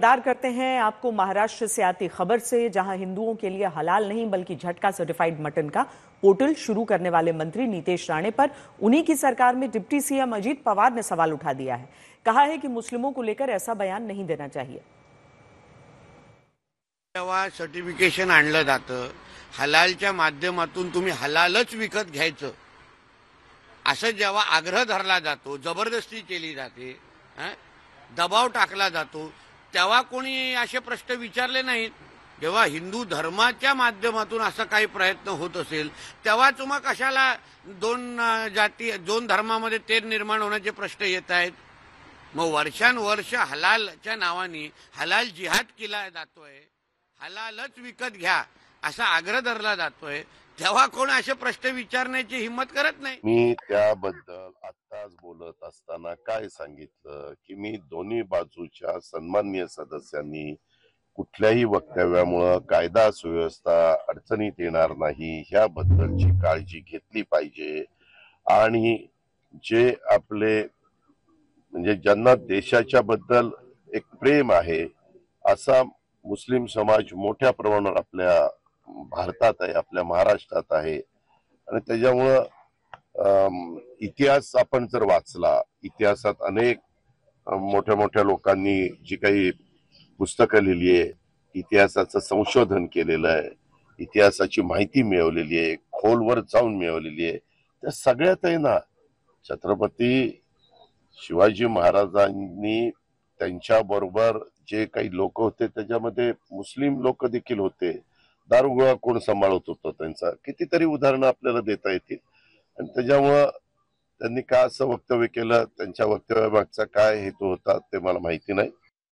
दार करते हैं आपको महाराष्ट्र से आती खबर से, जहां हिंदुओं के लिए हलाल नहीं बल्कि झटका सर्टिफाइड मटन का पोर्टल शुरू करने वाले मंत्री नीतीश राणे पर उन्हीं की सरकार में डिप्टी सीएम अजीत पवार ने सवाल उठा दिया है। कहा है कि मुस्लिमों को लेकर ऐसा बयान नहीं देना चाहिए। जेव्हा सर्टिफिकेशन आणलं जातं, हलालच्या माध्यमातून तुम्ही हलालच विकत घ्यायचं असं जेव्हा आग्रह धरला जातो, जबरदस्ती केली जाते, दबाव टाकला जातो, तेव्हा कोणी असे प्रश्न विचारले नाहीत। जेव्हा हिंदू धर्माच्या माध्यमातून असा काही प्रयत्न होत असेल तेव्हाच मग कशाला दोन धर्मामध्ये तेढ निर्माण होण्याचे प्रश्न येत आहेत। मग वर्षानुवर्ष हलालच्या नावाने हलाल जिहाद केला जातोय, हलालच विकत घ्या असा आग्रह धरला जातोय, तेव्हा कोण असे प्रश्न विचारण्याची हिम्मत करत नाही। मी त्याबद्दल आत्ताच बोलत असताना काय सांगितलं की मी दोन्ही बाजूच्या सन्माननीय सदस्यांनी कुठल्याही वक्तव्यामुळे कायदा सुव्यवस्था अडचणीत येणार नाही ह्याबद्दलची काळजी घेतली पाहिजे। आणि जे आपले म्हणजे ज्यांना देशाच्या बद्दल एक प्रेम आहे असा मुस्लिम समाज मोठ्या प्रमाणात आपल्या भारतात आहे, आपल्या महाराष्ट्रात आहे। आणि त्याच्यामुळं इतिहास आपण जर वाचला, इतिहासात अनेक मोठ्या मोठ्या लोकांनी जी काही पुस्तकं लिहिली आहे, इतिहासाचं संशोधन केलेलं आहे, इतिहासाची माहिती मिळवलेली आहे, खोलवर जाऊन मिळवलेली आहे, त्या सगळ्यात आहे ना छत्रपती शिवाजी महाराजांनी त्यांच्याबरोबर जे काही लोक होते त्याच्यामध्ये मुस्लिम लोक देखील होते। दारुगोळा कोण सांभाळत होतं त्यांचा कितीतरी उदाहरणं आपल्याला देता येतील। आणि त्याच्यामुळं त्यांनी का असं वक्तव्य केलं, त्यांच्या वक्तव्यामागचा काय हेतू होता ते मला माहिती नाही।